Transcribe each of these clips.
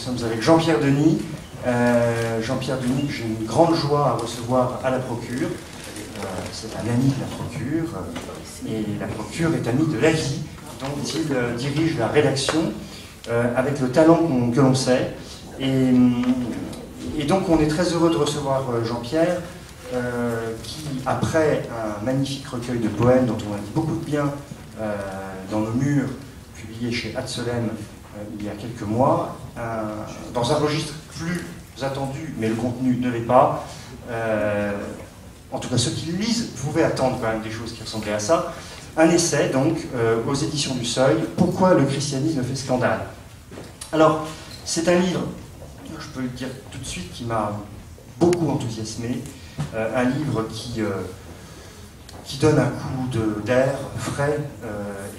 sommes avec Jean-Pierre Denis. Jean-Pierre Denis, j'ai une grande joie à recevoir à la Procure. C'est un ami de la Procure, et la Procure est ami de la vie, dont il dirige la rédaction avec le talent que l'on sait. Et donc on est très heureux de recevoir Jean-Pierre, qui, après un magnifique recueil de poèmes dont on a dit beaucoup de bien dans nos murs, publié chez Hatzelem il y a quelques mois, dans un registre plus attendu, mais le contenu ne l'est pas. En tout cas, ceux qui le lisent pouvaient attendre quand même des choses qui ressemblaient à ça. Un essai, donc, aux éditions du Seuil, Pourquoi le christianisme fait scandale. Alors, c'est un livre, je peux le dire tout de suite, qui m'a beaucoup enthousiasmé. Un livre qui donne un coup d'air frais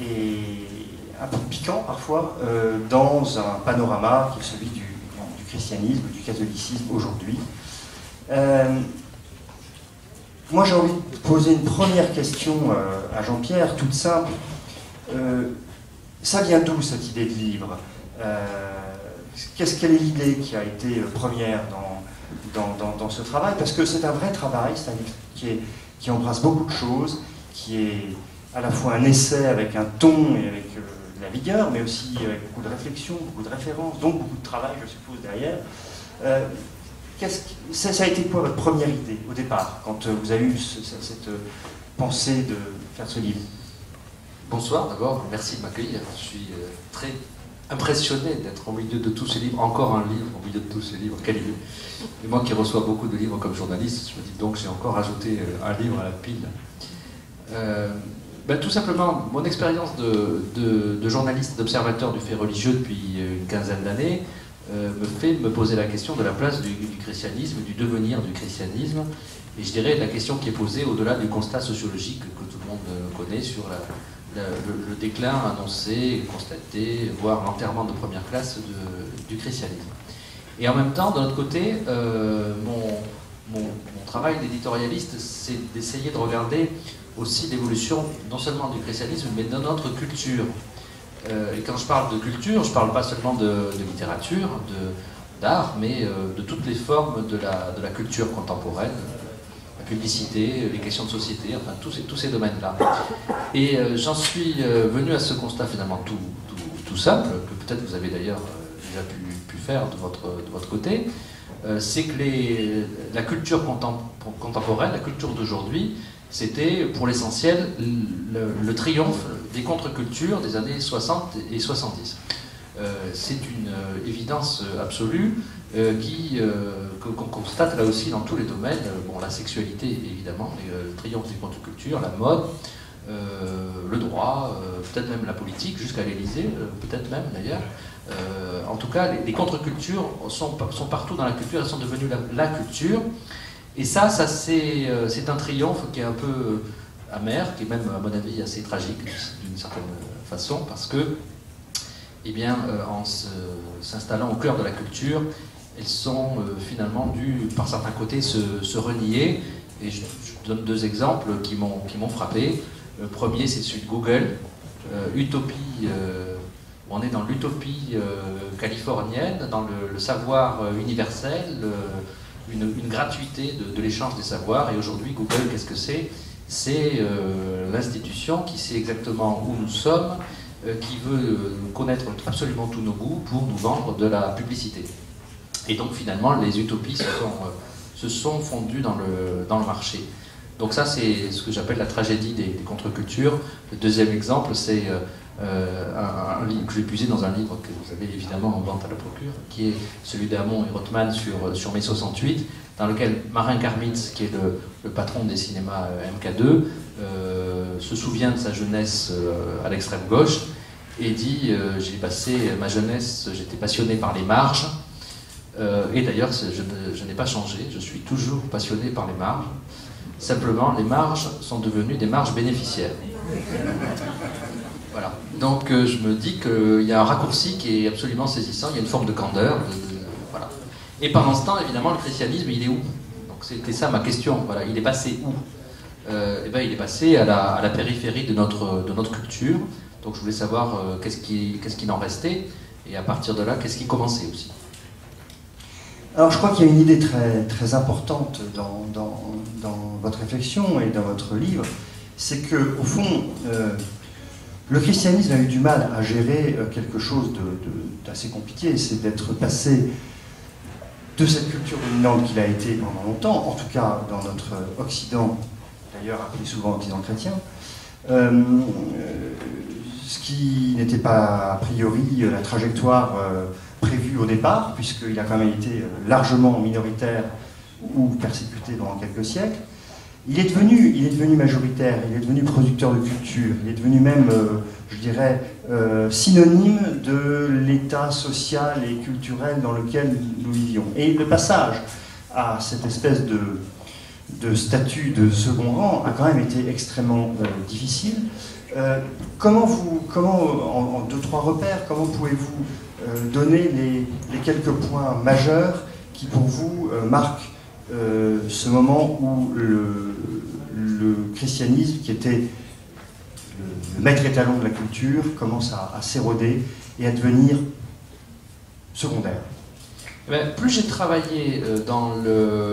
et un peu piquant parfois dans un panorama qui est celui du christianisme, du catholicisme aujourd'hui. Moi j'ai envie de poser une première question à Jean-Pierre, toute simple. Ça vient d'où cette idée de livre? Quelle est l'idée qui a été première dans ce travail? Parce que c'est un vrai travail, c'est un livre qui embrasse beaucoup de choses, qui est à la fois un essai avec un ton et avec de la vigueur, mais aussi avec beaucoup de réflexion, beaucoup de références, donc beaucoup de travail, je suppose, derrière. Ça a été quoi votre première idée au départ, quand vous avez eu cette pensée de faire ce livre? Bonsoir d'abord, merci de m'accueillir. Je suis très impressionné d'être au milieu de tous ces livres, encore un livre au milieu de tous ces livres, quel livre. Et moi qui reçois beaucoup de livres comme journaliste, je me dis donc j'ai encore ajouté un livre à la pile. Tout simplement, mon expérience de journaliste, d'observateur du fait religieux depuis une quinzaine d'années me fait me poser la question de la place du christianisme, du devenir du christianisme, et je dirais la question qui est posée au-delà du constat sociologique que tout le monde connaît sur le déclin annoncé, constaté, voire l'enterrement de première classe du christianisme. Et en même temps, de l'autre côté, mon travail d'éditorialiste, c'est d'essayer de regarder aussi l'évolution non seulement du christianisme, mais de notre culture. Et quand je parle de culture, je ne parle pas seulement de littérature, d'art, mais de toutes les formes de la culture contemporaine, la publicité, les questions de société, enfin tous ces domaines-là. Et j'en suis venu à ce constat finalement tout simple, que peut-être vous avez d'ailleurs déjà pu faire de votre côté, c'est que la culture contemporaine, la culture d'aujourd'hui, c'était pour l'essentiel le triomphe des contre-cultures des années 60 et 70. C'est une évidence absolue qu'on constate là aussi dans tous les domaines. Bon, la sexualité évidemment, le triomphe des contre-cultures, la mode, le droit, peut-être même la politique, jusqu'à l'Élysée, peut-être même d'ailleurs. En tout cas, les contre-cultures sont partout dans la culture, elles sont devenues la culture. Et ça c'est un triomphe qui est un peu amer, qui est même, à mon avis, assez tragique d'une certaine façon, parce que, eh bien, en s'installant au cœur de la culture, elles sont finalement dues, par certains côtés, se renier. Et je donne deux exemples qui m'ont frappé. Le premier, c'est celui de Google, Utopie. On est dans l'utopie californienne, dans le savoir universel, une gratuité de l'échange des savoirs. Et aujourd'hui, Google, qu'est-ce que c'est? C'est l'institution qui sait exactement où nous sommes, qui veut connaître absolument tous nos goûts pour nous vendre de la publicité. Et donc finalement, les utopies se sont fondues dans le marché. Donc ça, c'est ce que j'appelle la tragédie des contre-cultures. Le deuxième exemple, c'est un livre que j'ai puisé dans un livre que vous avez évidemment en vente à la Procure, qui est celui d'Hamon et Rothman sur mai 68, dans lequel Marin Karmitz, qui est le patron des cinémas MK2, se souvient de sa jeunesse à l'extrême gauche et dit j'ai passé ma jeunesse, j'étais passionné par les marges, et d'ailleurs je n'ai pas changé, je suis toujours passionné par les marges. Simplement, les marges sont devenues des marges bénéficiaires. Voilà. Donc je me dis qu'il y a un raccourci qui est absolument saisissant, il y a une forme de candeur. Voilà. Et pendant ce temps, évidemment, le christianisme, il est où? Donc c'était ça ma question. Voilà. Il est passé où? Eh ben, il est passé à la périphérie de notre culture. Donc je voulais savoir qu'est-ce qui en restait, et à partir de là, qu'est-ce qui commençait aussi. Alors je crois qu'il y a une idée très importante dans votre réflexion et dans votre livre, c'est qu'au fond, le christianisme a eu du mal à gérer quelque chose d'assez compliqué, c'est d'être passé de cette culture dominante qu'il a été pendant longtemps, en tout cas dans notre Occident, d'ailleurs appelé souvent Occident chrétien, ce qui n'était pas a priori la trajectoire prévue au départ, puisqu'il a quand même été largement minoritaire ou persécuté pendant quelques siècles. Il est devenu majoritaire, il est devenu producteur de culture, il est devenu même, je dirais, synonyme de l'état social et culturel dans lequel nous vivions. Et le passage à cette espèce de statut de second rang a quand même été extrêmement difficile. Comment, en deux, trois repères, comment pouvez-vous donner les quelques points majeurs qui, pour vous, marquent ce moment où le christianisme, qui était le maître étalon de la culture, commence à s'éroder et à devenir secondaire? Plus j'ai travaillé dans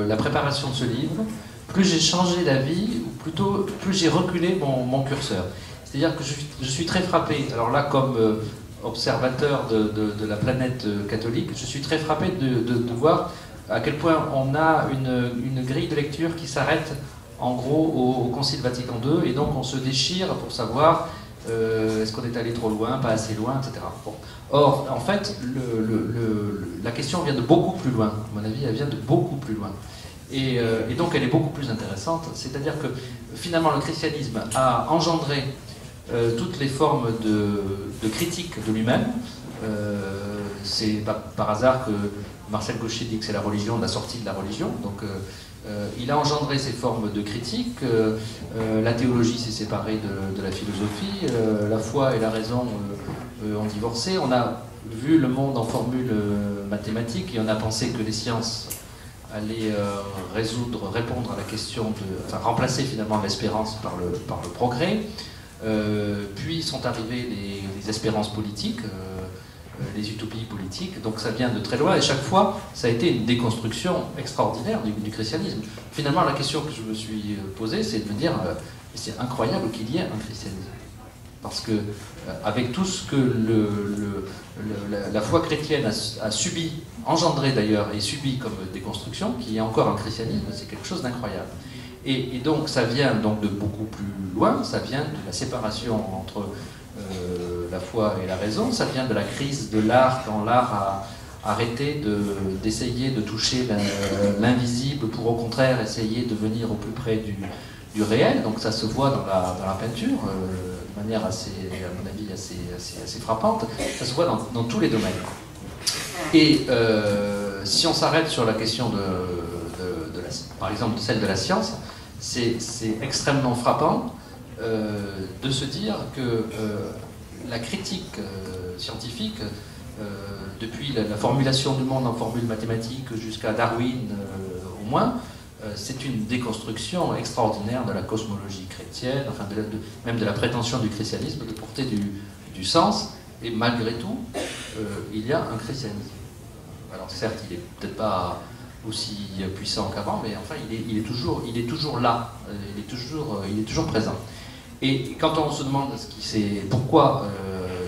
la préparation de ce livre, plus j'ai changé d'avis, ou plutôt plus j'ai reculé mon curseur. C'est-à-dire que je suis très frappé, alors là comme observateur de la planète catholique, je suis très frappé de voir à quel point on a une grille de lecture qui s'arrête en gros au Concile Vatican II, et donc on se déchire pour savoir est-ce qu'on est allé trop loin, pas assez loin, etc. Bon. Or, en fait, la question vient de beaucoup plus loin. À mon avis, elle vient de beaucoup plus loin. Et donc elle est beaucoup plus intéressante. C'est-à-dire que finalement le christianisme a engendré toutes les formes de critique de lui-même. C'est pas par hasard que Marcel Gauchet dit que c'est la religion, la sortie de la religion. Donc il a engendré ces formes de critique. La théologie s'est séparée de la philosophie. La foi et la raison ont divorcé. On a vu le monde en formule mathématique et on a pensé que les sciences allaient répondre à la question enfin remplacer finalement l'espérance par le progrès. Puis sont arrivées les espérances politiques, les utopies politiques, donc ça vient de très loin, et chaque fois, ça a été une déconstruction extraordinaire du christianisme. Finalement, la question que je me suis posée, c'est de me dire, c'est incroyable qu'il y ait un christianisme. Parce que, avec tout ce que la foi chrétienne a subi, engendré d'ailleurs, et subi comme déconstruction, qu'il y ait encore un christianisme, c'est quelque chose d'incroyable. Et donc ça vient donc de beaucoup plus loin, ça vient de la séparation entre la foi et la raison, ça vient de la crise de l'art quand l'art a arrêté d'essayer de toucher l'invisible pour au contraire essayer de venir au plus près du réel. Donc ça se voit dans la peinture de manière assez, à mon avis, assez frappante. Ça se voit dans tous les domaines. Et si on s'arrête sur la question par exemple celle de la science, c'est extrêmement frappant de se dire que la critique scientifique, depuis la formulation du monde en formule mathématique jusqu'à Darwin au moins, c'est une déconstruction extraordinaire de la cosmologie chrétienne, enfin même de la prétention du christianisme de porter du sens, et malgré tout, il y a un christianisme. Alors certes, il n'est peut-être pas aussi puissant qu'avant, mais enfin il est toujours là, il est toujours présent. Et quand on se demande pourquoi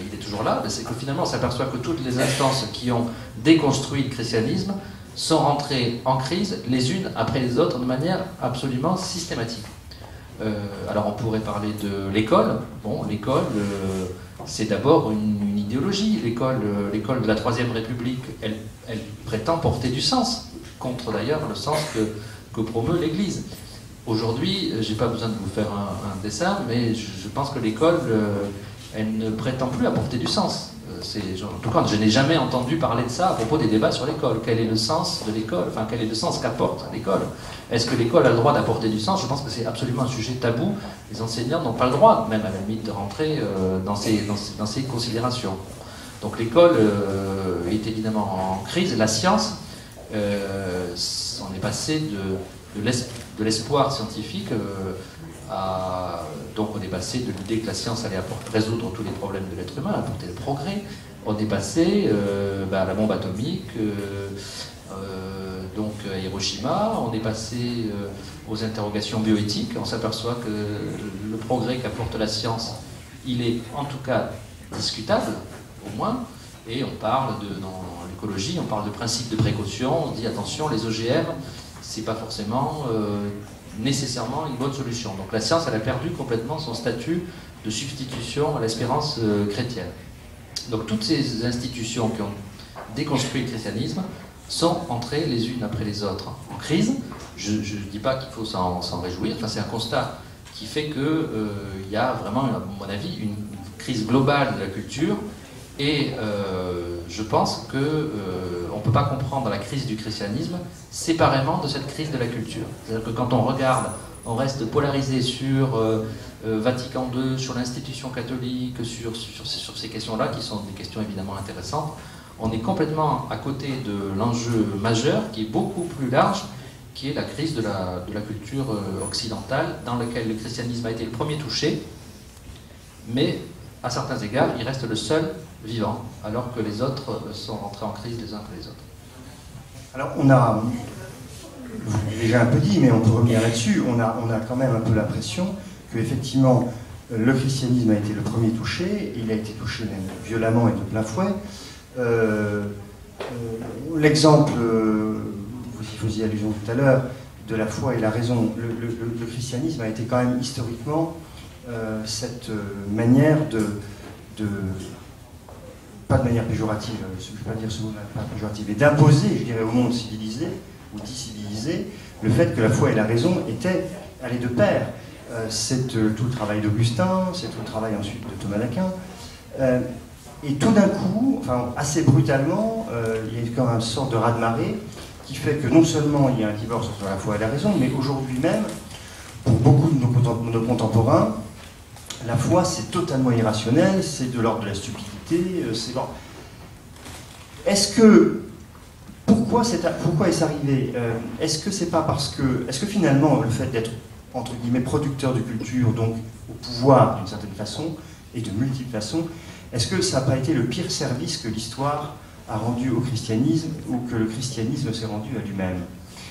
il est toujours là, c'est que finalement on s'aperçoit que toutes les instances qui ont déconstruit le christianisme sont rentrées en crise les unes après les autres de manière absolument systématique. Alors on pourrait parler de l'école. Bon, l'école, c'est d'abord une idéologie. L'école de la Troisième République, elle prétend porter du sens, contre d'ailleurs le sens que promeut l'Église. Aujourd'hui, je n'ai pas besoin de vous faire un dessin, mais je pense que l'école, elle ne prétend plus apporter du sens. En tout cas, je n'ai jamais entendu parler de ça à propos des débats sur l'école. Quel est le sens de l'école? Enfin, quel est le sens qu'apporte l'école? Est-ce que l'école a le droit d'apporter du sens? Je pense que c'est absolument un sujet tabou. Les enseignants n'ont pas le droit, même à la limite, de rentrer dans ces considérations. Donc l'école est évidemment en crise. La science, on est passé de l'espoir scientifique donc on est passé de l'idée que la science allait résoudre tous les problèmes de l'être humain, apporter le progrès. On est passé à la bombe atomique, donc à Hiroshima, on est passé aux interrogations bioéthiques, on s'aperçoit que le progrès qu'apporte la science, il est en tout cas discutable, au moins, et on parle dans l'écologie, on parle de principe de précaution, on dit attention, les OGM, c'est pas forcément nécessairement une bonne solution. Donc la science, elle a perdu complètement son statut de substitution à l'espérance chrétienne. Donc toutes ces institutions qui ont déconstruit le christianisme sont entrées les unes après les autres en crise. Je ne dis pas qu'il faut s'en réjouir, enfin, c'est un constat qui fait qu'il y a vraiment, à mon avis, une crise globale de la culture, et je pense qu'on ne peut pas comprendre la crise du christianisme séparément de cette crise de la culture. C'est-à-dire que quand on regarde, on reste polarisé sur Vatican II, sur l'institution catholique, sur ces questions-là, qui sont des questions évidemment intéressantes, on est complètement à côté de l'enjeu majeur, qui est beaucoup plus large, qui est la crise de la culture occidentale, dans laquelle le christianisme a été le premier touché, mais à certains égards, il reste le seul vivant, alors que les autres sont rentrés en crise les uns après les autres. Alors on a, vous l'avez déjà un peu dit, mais on peut revenir là-dessus, on a quand même un peu l'impression qu'effectivement, le christianisme a été le premier touché, il a été touché même violemment et de plein fouet. L'exemple, vous y faisiez allusion tout à l'heure, de la foi et la raison, le christianisme a été quand même historiquement cette manière pas de manière péjorative, je ne vais pas dire ce mot-là, pas péjorative, mais d'imposer, je dirais, au monde civilisé, ou discivilisé, le fait que la foi et la raison allaient de pair. C'est tout le travail d'Augustin, c'est tout le travail ensuite de Thomas d'Aquin. Et tout d'un coup, enfin, assez brutalement, il y a quand même une sorte de raz-de-marée qui fait que non seulement il y a un divorce entre la foi et la raison, mais aujourd'hui même, pour beaucoup de nos contemporains, la foi c'est totalement irrationnel, c'est de l'ordre de la stupidité, c'est bon. Pourquoi est-ce arrivé? Est-ce que c'est pas parce que, est-ce que finalement le fait d'être entre guillemets producteur de culture, donc au pouvoir d'une certaine façon et de multiples façons, est-ce que ça n'a pas été le pire service que l'histoire a rendu au christianisme ou que le christianisme s'est rendu à lui-même?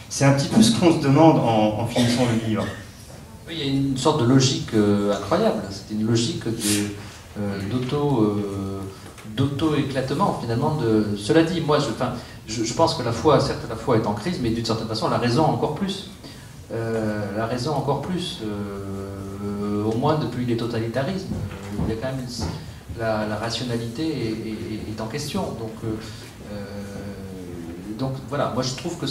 C'est un petit peu ce qu'on se demande en finissant le livre. Oui, il y a une sorte de logique incroyable. C'est une logique d'auto-éclatement finalement. Cela dit, moi, je pense que la foi, certes, la foi est en crise, mais d'une certaine façon, la raison encore plus. La raison encore plus, au moins depuis les totalitarismes. Il y a quand même la rationalité est en question. Donc voilà, moi je trouve que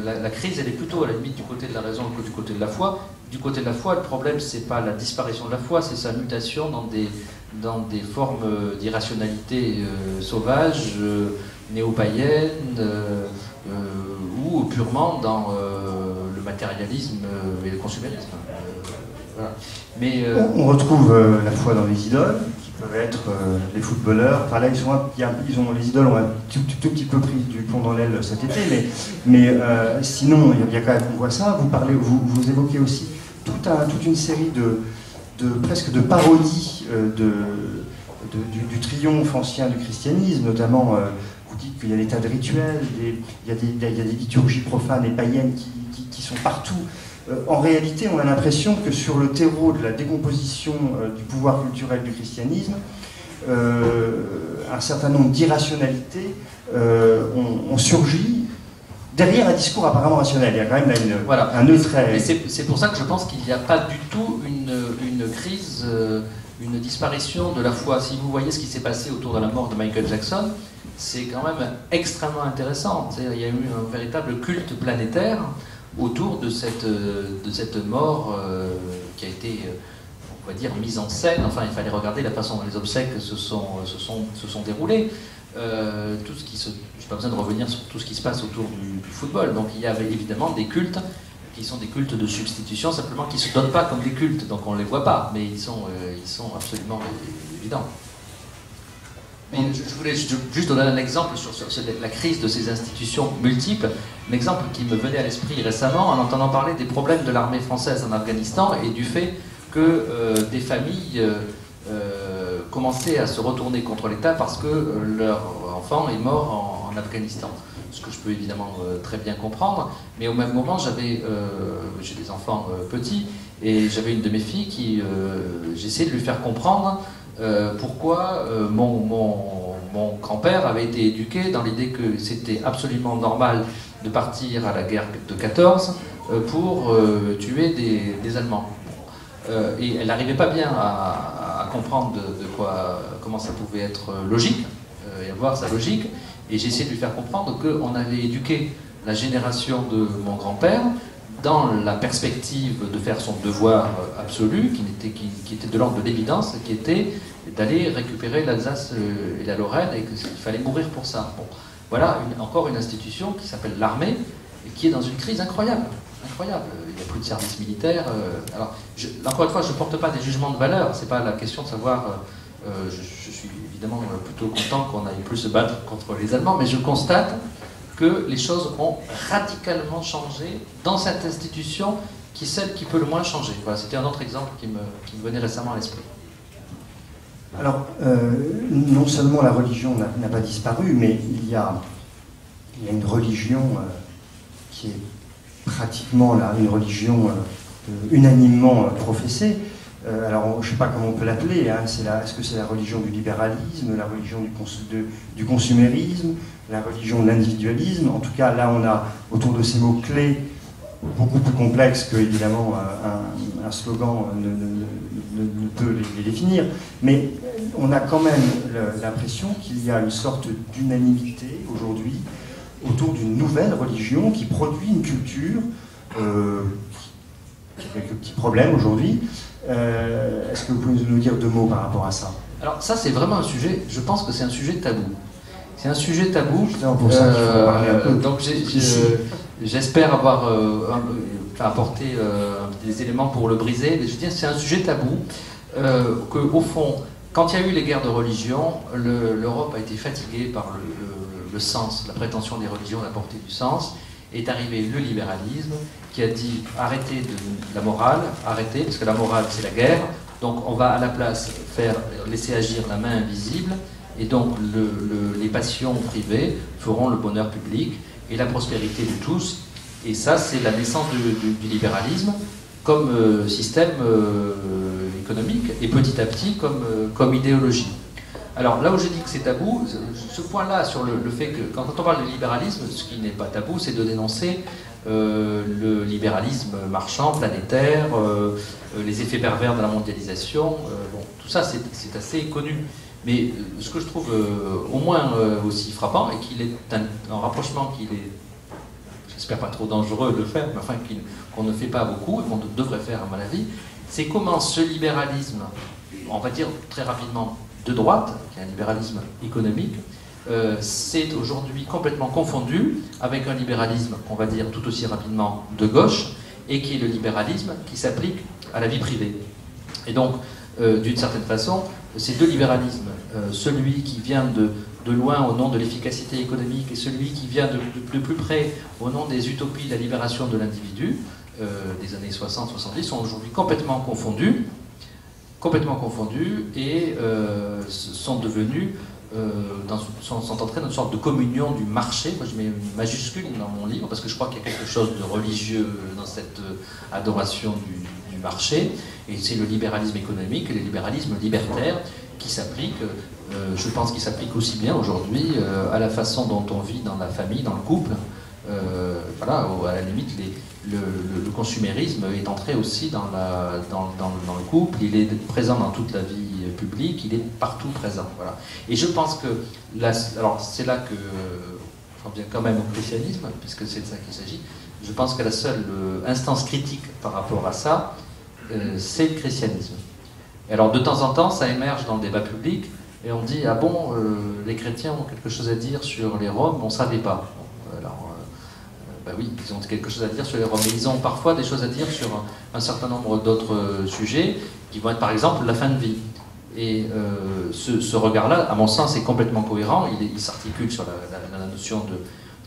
la crise elle est plutôt à la limite du côté de la raison que du côté de la foi. Du côté de la foi, le problème c'est pas la disparition de la foi, c'est sa mutation dans des formes d'irrationalité sauvage, néo-païenne, ou purement dans le matérialisme et le consumérisme. Voilà. Mais, on retrouve la foi dans les idoles, qui peuvent être les footballeurs. Enfin là, les idoles ont un tout petit peu pris du plomb dans l'aile cet été, mais sinon, il y a quand même, on voit ça. Vous évoquez aussi toute une série presque de parodies du triomphe ancien du christianisme, notamment. Vous dites qu'il y a des tas de rituels, il y a des liturgies profanes et païennes qui sont partout. En réalité, on a l'impression que sur le terreau de la décomposition du pouvoir culturel du christianisme, un certain nombre d'irrationalités ont surgi derrière un discours apparemment rationnel. Il y a quand même là un nœud très... C'est pour ça que je pense qu'il n'y a pas du tout une crise, une disparition de la foi. Si vous voyez ce qui s'est passé autour de la mort de Michael Jackson, c'est quand même extrêmement intéressant. Il y a eu un véritable culte planétaire autour de cette mort qui a été, on va dire, mise en scène. Enfin, il fallait regarder la façon dont les obsèques se sont déroulées. Je n'ai pas besoin de revenir sur tout ce qui se passe autour du football. Donc il y avait évidemment des cultes qui sont des cultes de substitution, simplement qui ne se donnent pas comme des cultes, donc on ne les voit pas, mais ils sont absolument évidents. Mais je voulais juste donner un exemple sur la crise de ces institutions multiples. Un exemple qui me venait à l'esprit récemment en entendant parler des problèmes de l'armée française en Afghanistan et du fait que des familles commençaient à se retourner contre l'État parce que leur enfant est mort en Afghanistan. Ce que je peux évidemment très bien comprendre, mais au même moment, j'ai des enfants petits, et j'avais une de mes filles qui, j'essayais de lui faire comprendre pourquoi mon grand-père avait été éduqué dans l'idée que c'était absolument normal de partir à la guerre de 14 pour tuer des Allemands. Et elle n'arrivait pas bien à comprendre comment ça pouvait être logique, et avoir sa logique. Et j'ai essayé de lui faire comprendre qu'on avait éduqué la génération de mon grand-père dans la perspective de faire son devoir absolu, qui était de l'ordre de l'évidence, qui était d'aller récupérer l'Alsace et la Lorraine, et qu'il fallait mourir pour ça. Bon, voilà encore une institution qui s'appelle l'armée, et qui est dans une crise incroyable. Incroyable. Il n'y a plus de service militaire. Alors, encore une fois, je ne porte pas des jugements de valeur. C'est pas la question de savoir. Je suis évidemment plutôt content qu'on aille plus se battre contre les Allemands, mais je constate que les choses ont radicalement changé dans cette institution qui est celle qui peut le moins changer. Voilà, c'était un autre exemple qui me venait récemment à l'esprit. Alors, non seulement la religion n'a pas disparu, mais il y a une religion qui est pratiquement une religion unanimement professée. Alors, je ne sais pas comment on peut l'appeler, hein, est-ce que c'est la religion du libéralisme, la religion du consumérisme, la religion de l'individualisme? En tout cas, là, on a autour de ces mots-clés beaucoup plus complexes que, évidemment, un slogan ne peut les définir. Mais on a quand même l'impression qu'il y a une sorte d'unanimité aujourd'hui autour d'une nouvelle religion qui produit une culture qui a quelques petits problèmes aujourd'hui. Est-ce que vous pouvez nous dire deux mots par rapport à ça? Alors ça, c'est vraiment un sujet, je pense que c'est un sujet tabou. C'est un sujet tabou. Pour ça qu'il faut parler un peu. Donc j'espère avoir apporté des éléments pour le briser. Mais je veux dire, c'est un sujet tabou qu'au fond, quand il y a eu les guerres de religion, l'Europe a été fatiguée par le sens, la prétention des religions d'apporter du sens. Est arrivé le libéralisme qui a dit arrêtez la morale, arrêtez, parce que la morale c'est la guerre, donc on va à la place laisser agir la main invisible, et donc les passions privées feront le bonheur public et la prospérité de tous. Et ça, c'est la naissance du libéralisme comme système économique, et petit à petit comme idéologie. Alors là où j'ai dit que c'est tabou, ce point-là sur le fait que quand on parle de libéralisme, ce qui n'est pas tabou, c'est de dénoncer le libéralisme marchand, planétaire, les effets pervers de la mondialisation. Bon, tout ça c'est assez connu. Mais ce que je trouve au moins aussi frappant, et qu'il est un rapprochement qu'il est, j'espère pas trop dangereux de faire, mais enfin qu'on ne fait pas beaucoup, et qu'on devrait faire à mon avis, c'est comment ce libéralisme, on va dire très rapidement, de droite, qui est un libéralisme économique, c'est aujourd'hui complètement confondu avec un libéralisme, on va dire tout aussi rapidement, de gauche, et qui est le libéralisme qui s'applique à la vie privée. Et donc, d'une certaine façon, ces deux libéralismes, celui qui vient de loin au nom de l'efficacité économique et celui qui vient de plus près au nom des utopies de la libération de l'individu, des années 60-70, sont aujourd'hui complètement confondus et sont devenus, sont entrés dans une sorte de communion du marché. Moi je mets une majuscule dans mon livre parce que je crois qu'il y a quelque chose de religieux dans cette adoration du marché, et c'est le libéralisme économique et le libéralisme libertaire qui s'applique, je pense qu'il s'applique aussi bien aujourd'hui à la façon dont on vit dans la famille, dans le couple. Voilà, à la limite, le consumérisme est entré aussi dans le couple, il est présent dans toute la vie publique, il est partout présent. Voilà. Et je pense que, alors c'est là que j'en viens quand même au christianisme, puisque c'est de ça qu'il s'agit. Je pense que la seule instance critique par rapport à ça, c'est le christianisme. Et alors de temps en temps, ça émerge dans le débat public, et on dit, ah bon, les chrétiens ont quelque chose à dire sur les Roms, on ne savait pas. Alors, ben oui, ils ont quelque chose à dire sur les Roms, mais ils ont parfois des choses à dire sur un certain nombre d'autres sujets, qui vont être par exemple la fin de vie. Et ce regard-là, à mon sens, est complètement cohérent, il s'articule sur la notion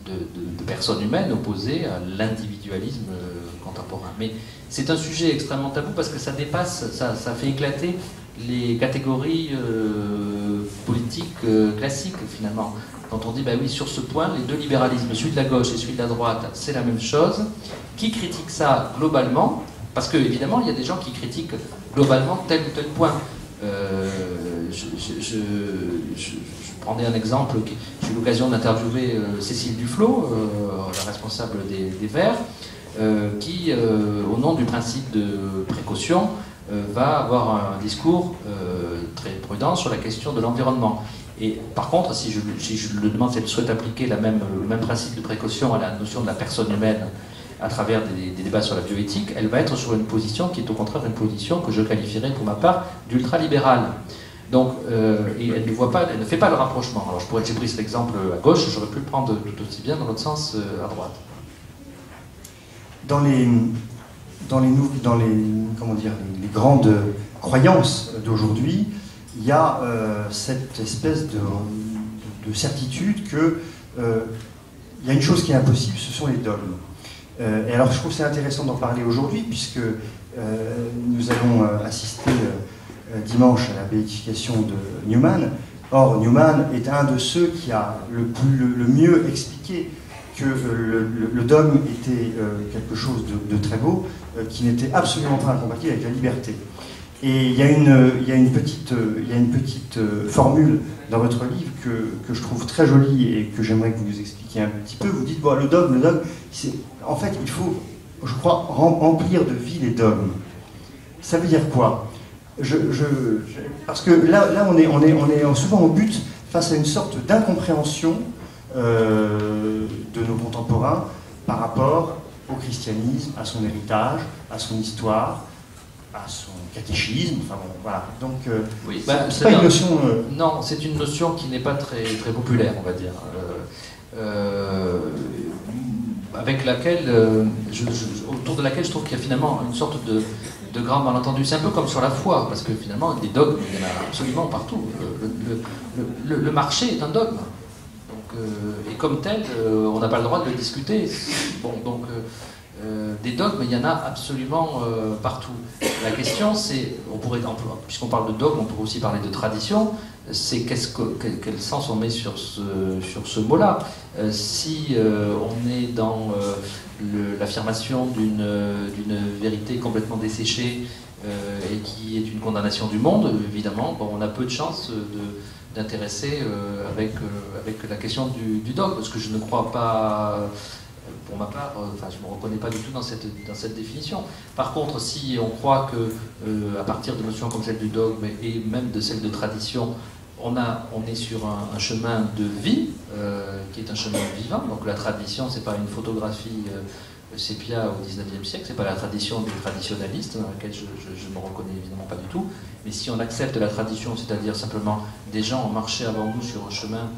de personne humaine opposée à l'individualisme contemporain. Mais c'est un sujet extrêmement tabou parce que ça dépasse, ça fait éclater les catégories politiques classiques, finalement. Quand on dit, bah oui, sur ce point, les deux libéralismes, celui de la gauche et celui de la droite, c'est la même chose. Qui critique ça globalement? Parce que, évidemment, il y a des gens qui critiquent globalement tel ou tel point. Je prenais un exemple, j'ai eu l'occasion d'interviewer Cécile Duflot, la responsable des Verts, qui, au nom du principe de précaution, va avoir un discours très prudent sur la question de l'environnement. Et par contre, si je le demande si elle souhaite appliquer le même principe de précaution à la notion de la personne humaine à travers des débats sur la bioéthique, elle va être sur une position qui est au contraire une position que je qualifierais pour ma part d'ultralibérale. Donc, et elle ne voit pas, elle ne fait pas le rapprochement. Alors, j'ai pris cet exemple à gauche, j'aurais pu le prendre tout aussi bien dans l'autre sens à droite. Dans les grandes croyances d'aujourd'hui, il y a cette espèce de certitude que il y a une chose qui est impossible, ce sont les dogmes. Et alors je trouve que c'est intéressant d'en parler aujourd'hui, puisque nous allons assister dimanche à la béatification de Newman. Or, Newman est un de ceux qui a le mieux expliqué que le dogme était quelque chose de très beau, qui n'était absolument pas incompatible avec la liberté. Et il y a une petite formule dans votre livre que je trouve très jolie et que j'aimerais que vous nous expliquiez un petit peu. Vous dites, bon, le dogme, en fait, il faut, je crois, remplir de vie les dogmes. Ça veut dire quoi? Parce que là on est souvent au but face à une sorte d'incompréhension de nos contemporains par rapport au christianisme, à son héritage, à son histoire, à son catéchisme, enfin bon, voilà. Donc, oui, c'est pas une notion... Non, c'est une notion qui n'est pas très, très populaire, on va dire. Avec laquelle, autour de laquelle je trouve qu'il y a finalement une sorte de grand malentendu. C'est un peu comme sur la foi, parce que finalement, des dogmes, il y en a absolument partout. Le marché est un dogme. Donc, et comme tel, on n'a pas le droit de le discuter. Bon, donc... des dogmes, il y en a absolument partout. La question, c'est, puisqu'on parle de dogme, on pourrait aussi parler de tradition, c'est quel sens on met sur ce mot-là. Si on est dans l'affirmation d'une vérité complètement desséchée et qui est une condamnation du monde, évidemment, bon, on a peu de chances d'intéresser avec la question du dogme, parce que je ne crois pas... Pour ma part, je ne me reconnais pas du tout dans cette définition. Par contre, si on croit que, à partir de notions comme celle du dogme et même de celle de tradition, on est sur un chemin de vie, qui est un chemin vivant. Donc la tradition, c'est pas une photographie sépia au XIXe siècle, c'est pas la tradition des traditionalistes, dans laquelle je ne me reconnais évidemment pas du tout. Mais si on accepte la tradition, c'est-à-dire simplement des gens ont marché avant nous sur un chemin,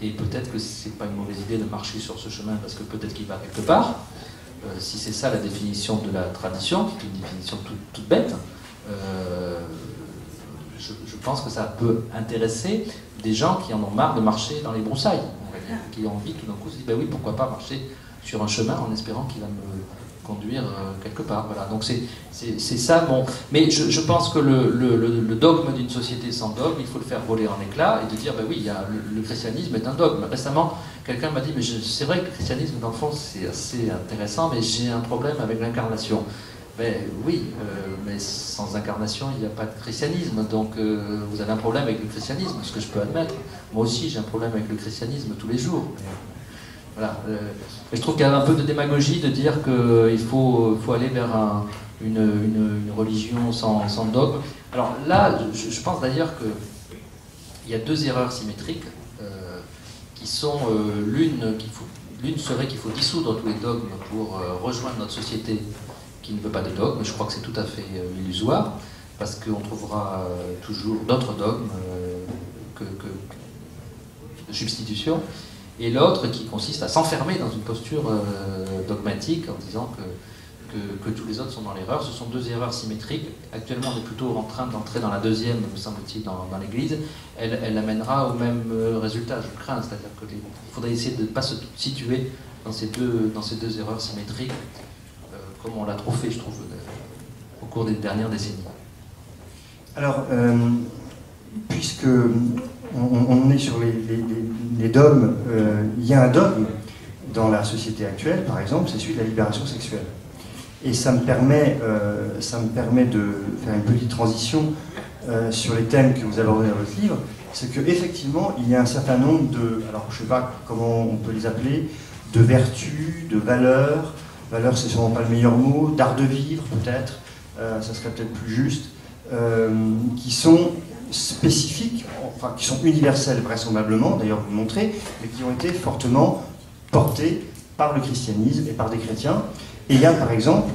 et peut-être que c'est pas une mauvaise idée de marcher sur ce chemin parce que peut-être qu'il va quelque part. Si c'est ça la définition de la tradition, qui est une définition toute bête, je pense que ça peut intéresser des gens qui en ont marre de marcher dans les broussailles, qui ont envie tout d'un coup se dire ben oui, pourquoi pas marcher sur un chemin en espérant qu'il va me conduire quelque part. Voilà. Donc c'est ça. Bon, mais je pense que le dogme d'une société sans dogme, il faut le faire voler en éclats et de dire ben oui, le christianisme est un dogme. Récemment, quelqu'un m'a dit mais c'est vrai que le christianisme dans le fond c'est assez intéressant, mais j'ai un problème avec l'incarnation. Ben oui, mais sans incarnation il n'y a pas de christianisme. Donc vous avez un problème avec le christianisme, ce que je peux admettre. Moi aussi j'ai un problème avec le christianisme tous les jours. Voilà. Je trouve qu'il y a un peu de démagogie de dire qu'il faut aller vers une religion sans dogme. Alors là, je pense d'ailleurs qu'il y a deux erreurs symétriques qui sont l'une serait qu'il faut dissoudre tous les dogmes pour rejoindre notre société qui ne veut pas de dogme. Je crois que c'est tout à fait illusoire parce qu'on trouvera toujours d'autres dogmes que de substitution. Et l'autre qui consiste à s'enfermer dans une posture dogmatique en disant que tous les autres sont dans l'erreur. Ce sont deux erreurs symétriques. Actuellement, on est plutôt en train d'entrer dans la deuxième, me semble-t-il, dans l'Église. Elle amènera au même résultat, je crains. C'est-à-dire qu'il faudrait essayer de ne pas se situer dans ces deux erreurs symétriques, comme on l'a trop fait, je trouve, au cours des dernières décennies. Alors, puisque on est sur les dogmes, il y a un dogme dans la société actuelle, par exemple, c'est celui de la libération sexuelle. Et ça me permet de faire une petite transition sur les thèmes que vous abordez dans votre livre. C'est qu'effectivement, il y a un certain nombre de, alors je ne sais pas comment on peut les appeler, de vertus, de valeurs. Valeurs, c'est sûrement pas le meilleur mot, d'art de vivre peut-être, ça serait peut-être plus juste, qui sont spécifiques, enfin qui sont universelles vraisemblablement, d'ailleurs vous le montrez, mais qui ont été fortement portées par le christianisme et par des chrétiens. Et il y a par exemple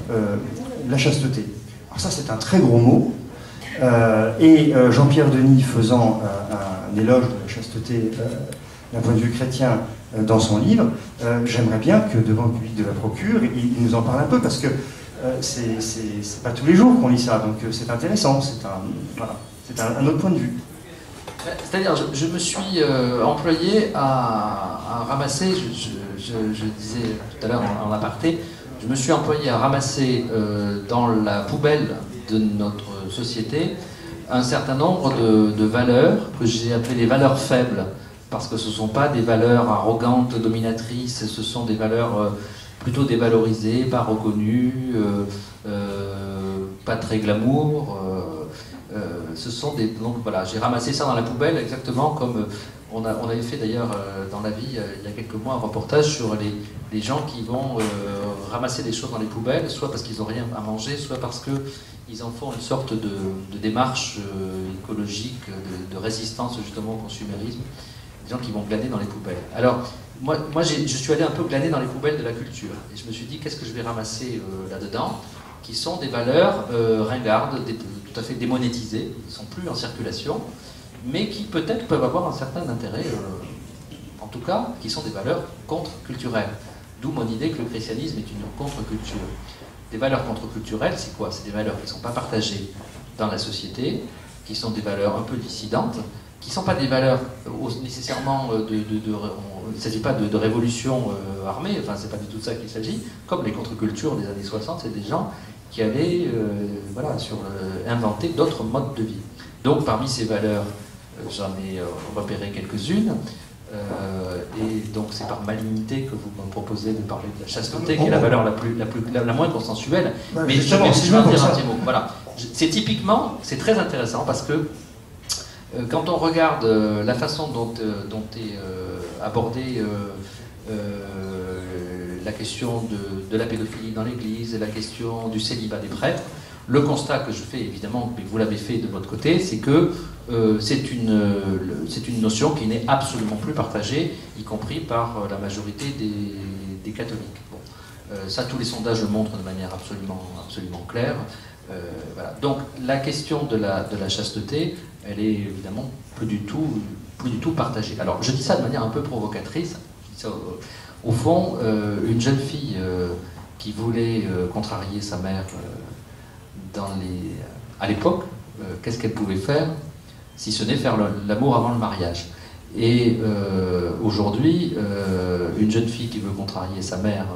la chasteté. Alors ça c'est un très gros mot, et Jean-Pierre Denis faisant un éloge de la chasteté d'un point de vue chrétien dans son livre, j'aimerais bien que devant le public de la Procure, il nous en parle un peu, parce que c'est pas tous les jours qu'on lit ça, donc c'est intéressant, c'est un autre point de vue. C'est-à-dire, je me suis employé à ramasser, je disais tout à l'heure en aparté, je me suis employé à ramasser dans la poubelle de notre société un certain nombre de valeurs que j'ai appelées les valeurs faibles, parce que ce ne sont pas des valeurs arrogantes, dominatrices, ce sont des valeurs plutôt dévalorisées, pas reconnues, pas très glamour. Ce sont des, donc voilà, j'ai ramassé ça dans la poubelle exactement comme on avait fait d'ailleurs dans la vie il y a quelques mois un reportage sur les gens qui vont ramasser des choses dans les poubelles, soit parce qu'ils n'ont rien à manger, soit parce qu'ils en font une sorte de démarche écologique, de résistance justement au consumérisme. Des gens qui vont glaner dans les poubelles. Alors, moi je suis allé un peu glaner dans les poubelles de la culture. Et je me suis dit, qu'est-ce que je vais ramasser là-dedans, qui sont des valeurs ringardes, tout à fait démonétisées, qui ne sont plus en circulation, mais qui peut-être peuvent avoir un certain intérêt, en tout cas, qui sont des valeurs contre-culturelles. D'où mon idée que le christianisme est une contre-culture. Des valeurs contre-culturelles, c'est quoi? C'est des valeurs qui ne sont pas partagées dans la société, qui sont des valeurs un peu dissidentes, qui ne sont pas des valeurs nécessairement il ne s'agit pas de révolution armée, enfin c'est pas du tout de ça qu'il s'agit, comme les contre-cultures des années 60, c'est des gens qui allaient inventer d'autres modes de vie. Donc parmi ces valeurs, j'en ai repéré quelques-unes, et donc c'est par malignité que vous me proposez de parler de la chasteté, qui est la valeur la moins consensuelle, ouais, mais je vais dire un petit mot. Voilà. C'est typiquement, c'est très intéressant parce que quand on regarde la façon dont est abordée la question de la pédophilie dans l'Église et la question du célibat des prêtres, le constat que je fais, évidemment, mais vous l'avez fait de votre côté, c'est que c'est une notion qui n'est absolument plus partagée, y compris par la majorité des catholiques. Bon. Ça, tous les sondages le montrent de manière absolument claire. Voilà. Donc la question de la chasteté, elle est évidemment plus du tout partagée. Alors je dis ça de manière un peu provocatrice. Au fond, une jeune fille qui voulait contrarier sa mère à l'époque, qu'est-ce qu'elle pouvait faire si ce n'est faire l'amour avant le mariage? Et aujourd'hui, une jeune fille qui veut contrarier sa mère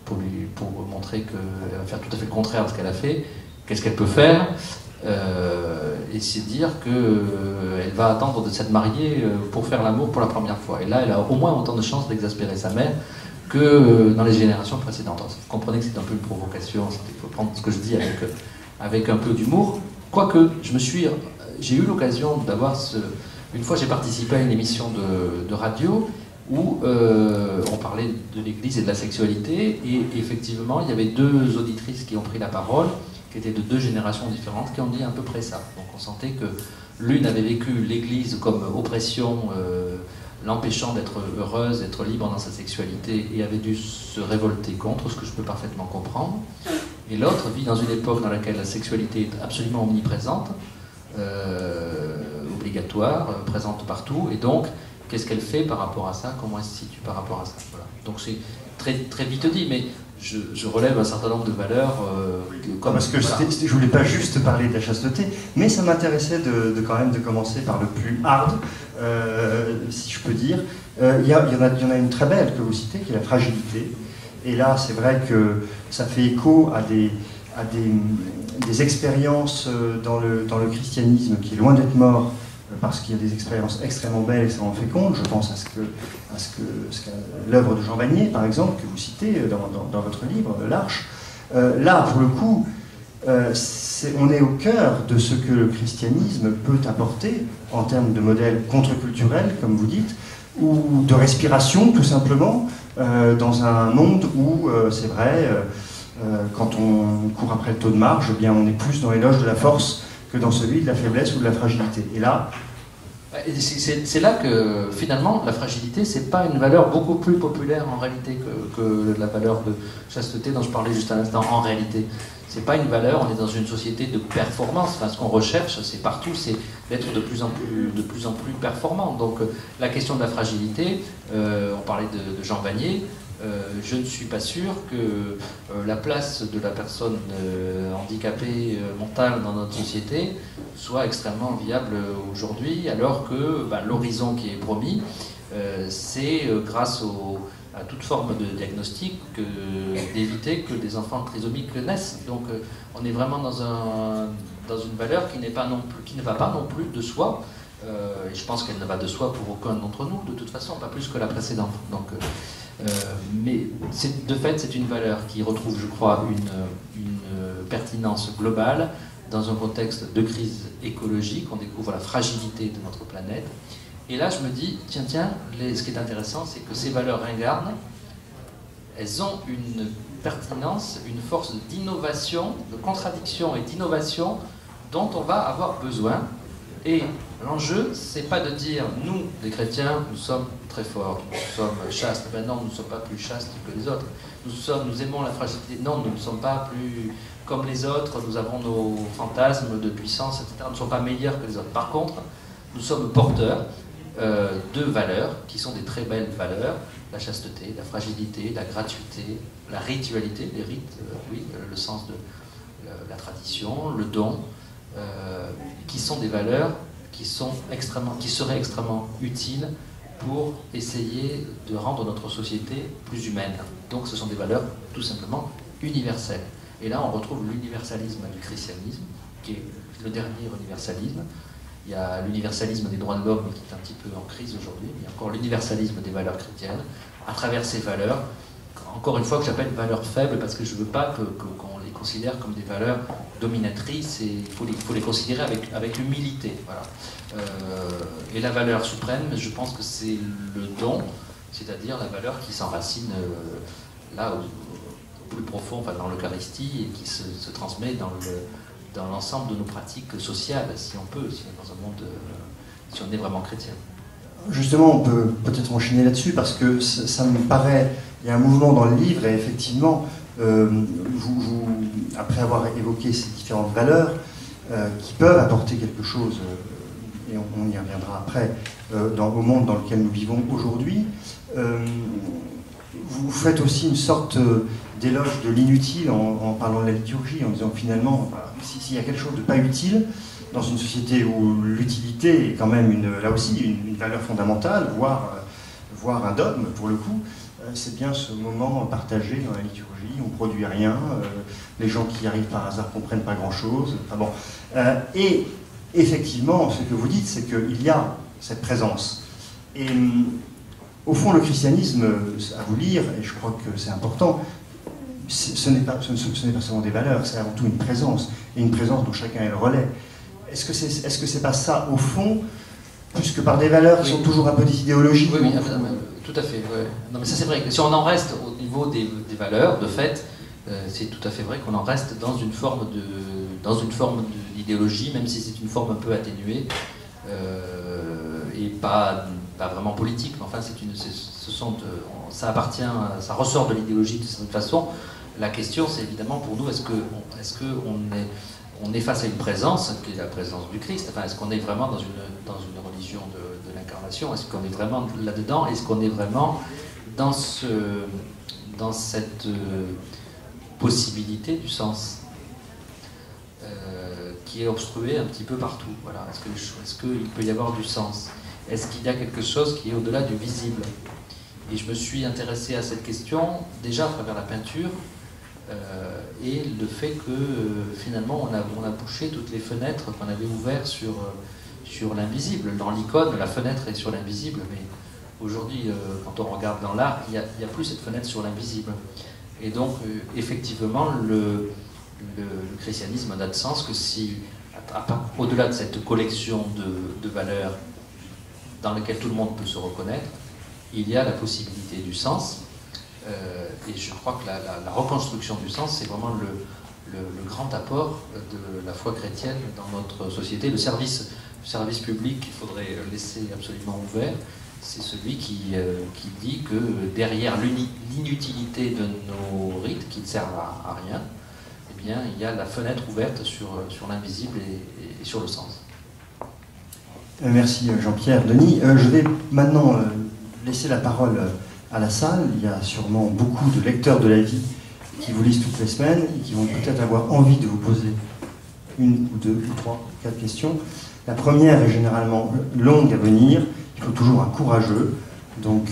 pour montrer qu'elle va faire tout à fait le contraire de ce qu'elle a fait, qu'est-ce qu'elle peut faire? Et c'est dire qu'elle va attendre de s'être mariée pour faire l'amour pour la première fois. Et là, elle a au moins autant de chances d'exaspérer sa mère que dans les générations précédentes. Alors, vous comprenez que c'est un peu une provocation, il faut prendre ce que je dis avec un peu d'humour. Quoique, j'ai eu l'occasion d'avoir une fois, j'ai participé à une émission de radio où on parlait de l'Église et de la sexualité, et effectivement, il y avait deux auditrices qui ont pris la parole, qui étaient de deux générations différentes, qui ont dit à peu près ça. Donc on sentait que l'une avait vécu l'Église comme oppression, l'empêchant d'être heureuse, d'être libre dans sa sexualité, et avait dû se révolter contre, ce que je peux parfaitement comprendre. Et l'autre vit dans une époque dans laquelle la sexualité est absolument omniprésente, obligatoire, présente partout, et donc qu'est-ce qu'elle fait par rapport à ça? Comment elle se situe par rapport à ça? Voilà. Donc c'est très, très vite dit, mais je relève un certain nombre de valeurs. Parce que voilà. Je voulais pas juste parler de la chasteté, mais ça m'intéressait quand même de commencer par le plus hard, si je peux dire. Il y en a une très belle que vous citez, qui est la fragilité. Et là, c'est vrai que ça fait écho à des des expériences dans le christianisme qui est loin d'être mort, parce qu'il y a des expériences extrêmement belles et ça en fait compte. Je pense qu'à l'œuvre de Jean Vanier, par exemple, que vous citez dans votre livre, L'Arche. Là, pour le coup, on est au cœur de ce que le christianisme peut apporter en termes de modèle contre-culturel, comme vous dites, ou de respiration, tout simplement, dans un monde où, c'est vrai, quand on court après le taux de marge, eh bien, on est plus dans l'éloge de la force que dans celui de la faiblesse ou de la fragilité. Et là... C'est là que, finalement, la fragilité, c'est pas une valeur beaucoup plus populaire en réalité que la valeur de chasteté dont je parlais juste à l'instant, en réalité. C'est pas une valeur, on est dans une société de performance. Enfin, ce qu'on recherche, c'est partout, c'est d'être de plus en plus performant. Donc, la question de la fragilité, on parlait de Jean Vanier, je ne suis pas sûr que la place de la personne handicapée mentale dans notre société soit extrêmement viable aujourd'hui, alors que l'horizon qui est promis, c'est grâce à toute forme de diagnostic d'éviter que des enfants trisomiques naissent. Donc on est vraiment dans une valeur qui ne va pas non plus de soi. Et je pense qu'elle ne va de soi pour aucun d'entre nous, de toute façon, pas plus que la précédente. Donc, mais de fait, c'est une valeur qui retrouve, je crois, une pertinence globale dans un contexte de crise écologique. On découvre la fragilité de notre planète. Et là, je me dis, tiens, ce qui est intéressant, c'est que ces valeurs ringardes, elles ont une pertinence, une force d'innovation, de contradiction et d'innovation dont on va avoir besoin. Et l'enjeu, c'est pas de dire, nous, les chrétiens, nous sommes très forts, nous sommes chastes. Ben non, nous ne sommes pas plus chastes que les autres. Nous aimons la fragilité. Non, nous ne sommes pas plus comme les autres, nous avons nos fantasmes de puissance, etc. Nous ne sommes pas meilleurs que les autres. Par contre, nous sommes porteurs de valeurs qui sont des très belles valeurs, la chasteté, la fragilité, la gratuité, la ritualité, les rites, oui, le sens de la tradition, le don, qui sont des valeurs qui seraient extrêmement utiles pour essayer de rendre notre société plus humaine. Donc ce sont des valeurs tout simplement universelles. Et là on retrouve l'universalisme du christianisme, qui est le dernier universalisme. Il y a l'universalisme des droits de l'homme qui est un petit peu en crise aujourd'hui, mais il y a encore l'universalisme des valeurs chrétiennes. À travers ces valeurs, encore une fois que j'appelle valeurs faibles, parce que je ne veux pas qu'on les considère comme des valeurs dominatrices, et il faut les considérer avec humilité. Voilà. Et la valeur suprême, je pense que c'est le don, c'est-à-dire la valeur qui s'enracine là au plus profond, enfin, dans l'Eucharistie, et qui se transmet dans l'ensemble de nos pratiques sociales, si on peut, si on est dans un monde, si on est vraiment chrétien. Justement, on peut peut-être enchaîner là-dessus, parce que ça me paraît, il y a un mouvement dans le livre, et effectivement, après avoir évoqué ces différentes valeurs qui peuvent apporter quelque chose, et on y reviendra après, au monde dans lequel nous vivons aujourd'hui, vous faites aussi une sorte d'éloge de l'inutile en parlant de la liturgie, en disant que finalement, s'il y a quelque chose de pas utile, dans une société où l'utilité est quand même là aussi une valeur fondamentale, voire un dogme pour le coup, c'est bien ce moment partagé dans la liturgie, on ne produit rien, les gens qui y arrivent par hasard ne comprennent pas grand-chose. Enfin bon. Et effectivement, ce que vous dites, c'est qu'il y a cette présence. Et au fond, le christianisme, à vous lire, et je crois que c'est important, ce n'est pas seulement des valeurs, c'est avant tout une présence, et une présence dont chacun est le relais. Est-ce que c'est pas ça, au fond, plus que par des valeurs qui sont toujours un peu des idéologies? Oui, tout à fait. Ouais. Non, mais ça c'est vrai. Si on en reste au niveau des valeurs, de fait, c'est tout à fait vrai qu'on en reste dans une forme d'idéologie, même si c'est une forme un peu atténuée et pas vraiment politique. Mais enfin, ça appartient, ça ressort de l'idéologie de cette façon. La question, c'est évidemment pour nous, est-ce qu'on est face à une présence, qui est la présence du Christ. Enfin, est-ce qu'on est vraiment dans une religion de l'incarnation? Est-ce qu'on est vraiment là-dedans? Est-ce qu'on est vraiment dans cette possibilité du sens qui est obstruée un petit peu partout? Voilà. Est-ce qu'il peut y avoir du sens? Est-ce qu'il y a quelque chose qui est au-delà du visible? Et je me suis intéressé à cette question déjà à travers la peinture, et le fait que finalement on a bouché toutes les fenêtres qu'on avait ouvertes sur l'invisible. Dans l'icône, la fenêtre est sur l'invisible, mais aujourd'hui, quand on regarde dans l'art, il n'y a plus cette fenêtre sur l'invisible. Et donc, effectivement, le christianisme n'a de sens que si, au-delà de cette collection de valeurs dans lesquelles tout le monde peut se reconnaître, il y a la possibilité du sens. Et je crois que la reconstruction du sens, c'est vraiment le grand apport de la foi chrétienne dans notre société. Le service public qu'il faudrait laisser absolument ouvert, c'est celui qui dit que derrière l'inutilité de nos rites, qui ne servent à rien, eh bien, il y a la fenêtre ouverte sur l'invisible et sur le sens. Merci Jean-Pierre. Denis, je vais maintenant laisser la parole à la salle. Il y a sûrement beaucoup de lecteurs de la vie qui vous lisent toutes les semaines et qui vont peut-être avoir envie de vous poser une ou deux ou trois, quatre questions. La première est généralement longue à venir. Il faut toujours un courageux. Donc,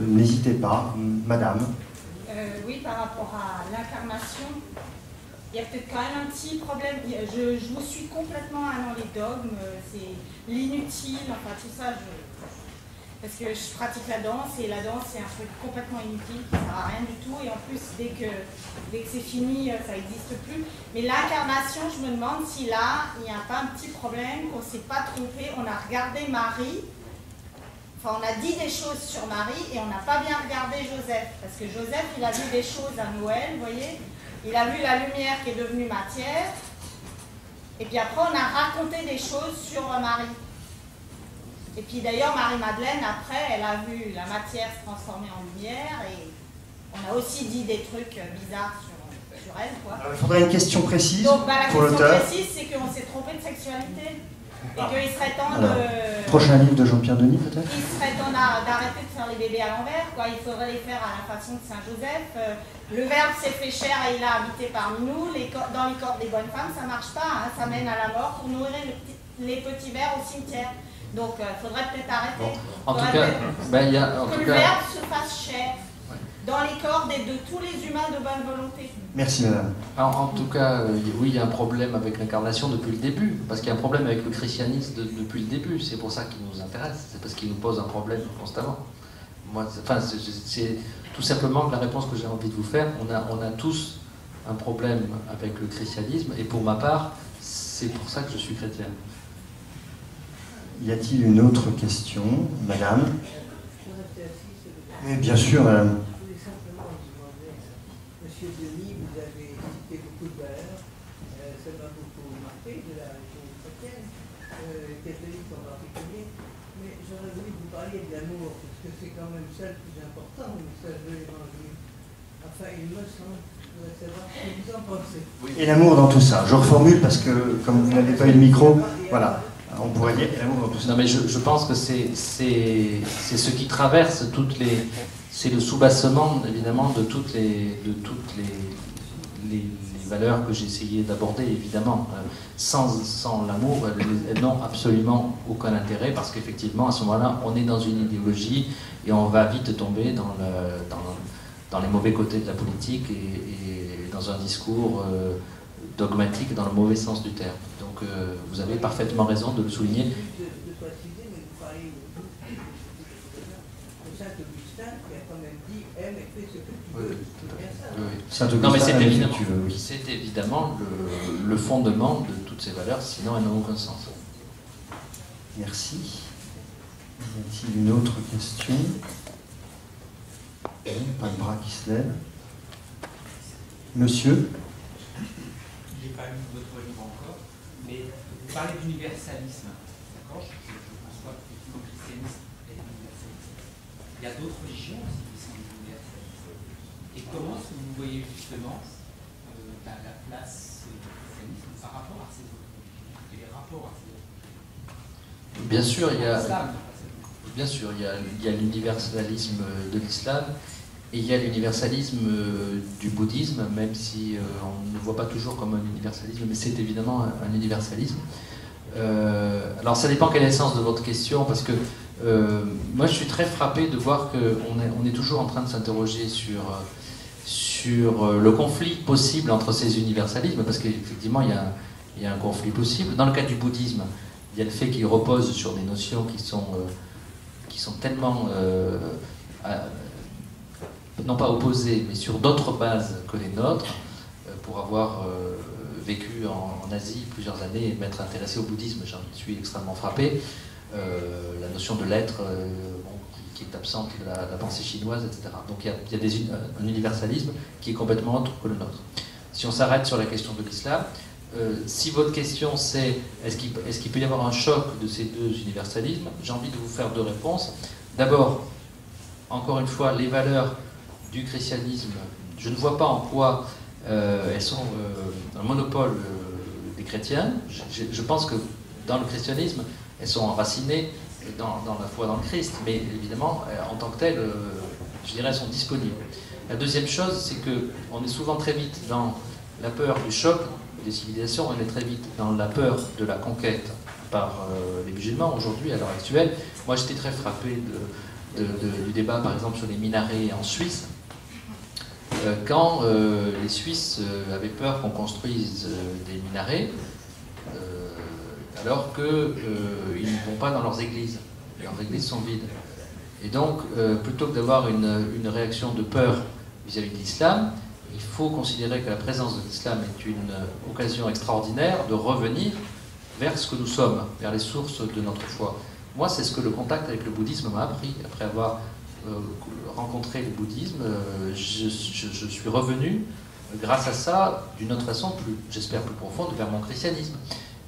n'hésitez pas. Madame. Oui, par rapport à l'incarnation, il y a peut-être quand même un petit problème. Je vous suis complètement dans les dogmes. C'est l'inutile, enfin tout ça. Parce que je pratique la danse, et la danse c'est un truc complètement inutile qui ne sert à rien du tout, et en plus dès que c'est fini, ça n'existe plus. Mais l'incarnation, je me demande si là, il n'y a pas un petit problème, qu'on ne s'est pas trompé, on a regardé Marie, enfin on a dit des choses sur Marie, et on n'a pas bien regardé Joseph, parce que Joseph, il a vu des choses à Noël, vous voyez, il a vu la lumière qui est devenue matière, et puis après on a raconté des choses sur Marie. Et puis d'ailleurs, Marie-Madeleine, après, elle a vu la matière se transformer en lumière, et on a aussi dit des trucs bizarres sur elle, quoi. Il faudrait une question précise. Donc, la pour question l'auteur. précise, c'est qu'on s'est trompé de sexualité. Et qu'il serait temps de... Prochain livre de Jean-Pierre Denis, peut-être. Il serait temps d'arrêter de faire les bébés à l'envers, quoi. Il faudrait les faire à la façon de Saint-Joseph. Le Verbe s'est fait chair et il a habité parmi nous. Dans les corps des bonnes femmes, ça ne marche pas, hein. Ça mène à la mort pour nourrir les petits vers au cimetière. Donc, il faudrait peut-être arrêter. Bon, en tout cas, que le Verbe se fasse chair dans les corps de tous les humains de bonne volonté. Merci, madame. Alors, en tout cas, oui, il y a un problème avec l'incarnation depuis le début, parce qu'il y a un problème avec le christianisme depuis le début. C'est pour ça qu'il nous intéresse, c'est parce qu'il nous pose un problème constamment. Moi, c'est tout simplement la réponse que j'ai envie de vous faire. On a tous un problème avec le christianisme, et pour ma part, c'est pour ça que je suis chrétien. Y a-t-il une autre question, madame? Mais bien sûr, madame. Je voulais simplement vous demander, monsieur Denis, vous avez cité beaucoup de valeurs, ça m'a beaucoup marqué de la religion chrétienne, catholique en particulier, mais j'aurais voulu que vous parliez de l'amour, parce que c'est quand même ça le plus important, le message de l'évangile. Enfin, il me semble, je voudrais savoir ce que vous en pensez. Et l'amour dans tout ça. Je reformule parce que, comme vous n'avez pas eu de micro, voilà. On pourrait dire l'amour dans tout ça. Non, mais je pense que c'est ce qui traverse toutes les... C'est le soubassement, évidemment, de toutes les valeurs que j'ai essayé d'aborder, évidemment. Sans l'amour, elles n'ont absolument aucun intérêt, parce qu'effectivement, à ce moment-là, on est dans une idéologie et on va vite tomber dans les mauvais côtés de la politique et dans un discours dogmatique dans le mauvais sens du terme. Donc vous avez parfaitement raison de le souligner. De préciser, mais vous parlez de Saint-Augustin qui a quand même dit aime et fais ce que tu veux. C'est bien ça. Oui. Saint-Augustin, Non, mais c'est évidemment, tu veux, oui. c'est évidemment le fondement de toutes ces valeurs, sinon elles n'ont aucun sens. Merci. Y a-t-il une autre question? Pas de bras qui se lève. Monsieur? Je n'ai pas lu votre livre encore, mais vous parlez d'universalisme. D'accord? Je conçois effectivement que le christianisme est universaliste. Il y a d'autres religions aussi qui sont universalistes. Et comment est-ce que vous voyez justement la place du christianisme par rapport à ces autres religions et les rapports à ces autres religions? Bien sûr, il y a l'universalisme de l'islam. Et il y a l'universalisme du bouddhisme, même si on ne le voit pas toujours comme un universalisme, mais c'est évidemment un universalisme. Alors ça dépend quel est le sens de votre question, parce que moi je suis très frappé de voir qu'on est toujours en train de s'interroger sur sur le conflit possible entre ces universalismes, parce qu'effectivement il y a un conflit possible. Dans le cas du bouddhisme, il y a le fait qu'il repose sur des notions qui sont tellement, non pas opposées, mais sur d'autres bases que les nôtres, pour avoir vécu en Asie plusieurs années et m'être intéressé au bouddhisme, j'en suis extrêmement frappé. La notion de l'être qui est absente de la pensée chinoise, etc. Donc il y a un universalisme qui est complètement autre que le nôtre. Si on s'arrête sur la question de l'islam, si votre question c'est est-ce qu'il peut y avoir un choc de ces deux universalismes, j'ai envie de vous faire deux réponses. D'abord, encore une fois, les valeurs du christianisme, je ne vois pas en quoi elles sont un monopole des chrétiens. Je pense que dans le christianisme, elles sont enracinées dans la foi dans le Christ, mais évidemment, en tant que telles, je dirais, elles sont disponibles. La deuxième chose, c'est qu'on est souvent très vite dans la peur du choc des civilisations, on est très vite dans la peur de la conquête par les musulmans aujourd'hui, à l'heure actuelle. Moi, j'étais très frappé du débat, par exemple, sur les minarets en Suisse, quand les Suisses avaient peur qu'on construise des minarets, alors qu'ils ne vont pas dans leurs églises. Leurs églises sont vides. Et donc, plutôt que d'avoir une réaction de peur vis-à-vis de l'islam, il faut considérer que la présence de l'islam est une occasion extraordinaire de revenir vers ce que nous sommes, vers les sources de notre foi. Moi, c'est ce que le contact avec le bouddhisme m'a appris. Après avoir rencontré le bouddhisme, je suis revenu, grâce à ça, d'une autre façon, j'espère plus profonde, vers mon christianisme.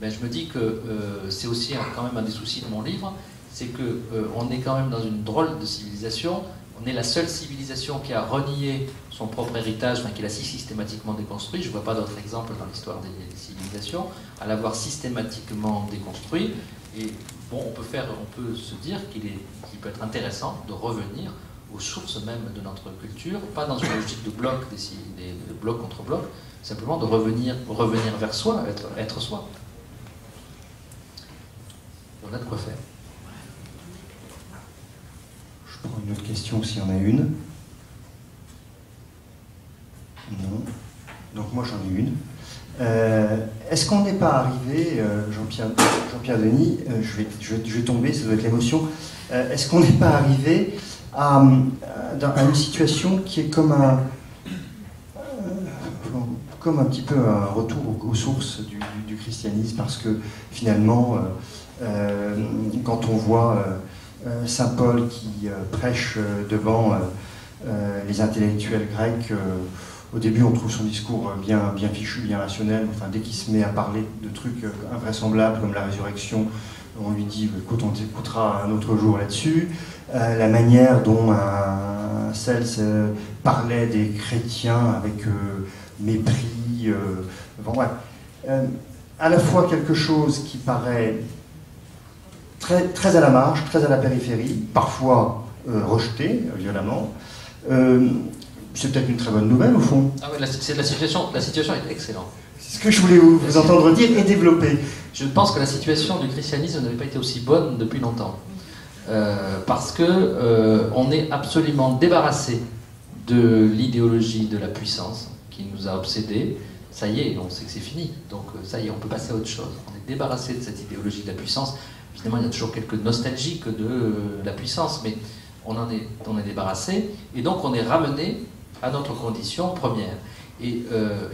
Ben, je me dis que c'est aussi quand même un des soucis de mon livre, c'est qu'on est quand même dans une drôle de civilisation. On est la seule civilisation qui a renié son propre héritage, enfin, qui l'a si systématiquement déconstruit. Je ne vois pas d'autres exemples dans l'histoire des civilisations, à l'avoir systématiquement déconstruit. Et bon, on peut se dire qu'il peut être intéressant de revenir aux sources même de notre culture, pas dans une logique de bloc, de bloc contre bloc, simplement de revenir vers soi, être soi. On a de quoi faire. Je prends une autre question s'il y en a une. Non. Donc moi j'en ai une. Est-ce qu'on n'est pas arrivé, Jean-Pierre Denis, je vais tomber, ça doit être l'émotion, est-ce qu'on n'est pas arrivé à une situation qui est comme un petit peu un retour aux sources du christianisme, parce que finalement, quand on voit Saint Paul qui prêche devant les intellectuels grecs, au début on trouve son discours bien fichu, bien rationnel, enfin dès qu'il se met à parler de trucs invraisemblables comme la résurrection, on lui dit écoute, on t'écoutera un autre jour là-dessus. La manière dont un Cels parlait des chrétiens avec mépris, bon, ouais. À la fois quelque chose qui paraît très, très à la marge, très à la périphérie, parfois rejeté violemment. C'est peut-être une très bonne nouvelle au fond. Ah oui, la situation est excellente. C'est ce que je voulais vous entendre dire et développer. Je pense que la situation du christianisme n'avait pas été aussi bonne depuis longtemps. Parce que on est absolument débarrassé de l'idéologie de la puissance qui nous a obsédés. Ça y est, on sait que c'est fini. Donc ça y est, on peut passer à autre chose. On est débarrassé de cette idéologie de la puissance. Évidemment, il y a toujours quelques nostalgiques de la puissance, mais on est débarrassé. Et donc on est ramené à notre condition première. Et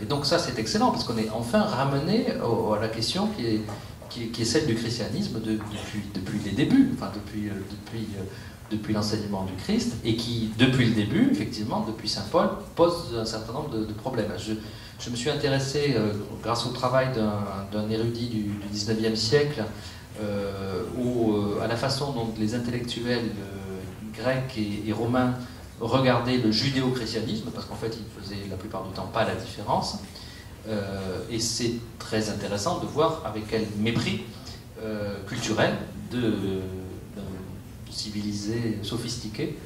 donc ça, c'est excellent, parce qu'on est enfin ramené à la question qui est celle du christianisme depuis les débuts, enfin depuis l'enseignement du Christ, et qui, depuis le début, effectivement, depuis Saint Paul, pose un certain nombre de problèmes. Je me suis intéressé, grâce au travail d'un érudit du 19e siècle, à la façon dont les intellectuels grecs et romains regardaient le judéo-christianisme, parce qu'en fait, ils faisaient la plupart du temps pas la différence. Et c'est très intéressant de voir avec quel mépris culturel de civilisés sophistiqués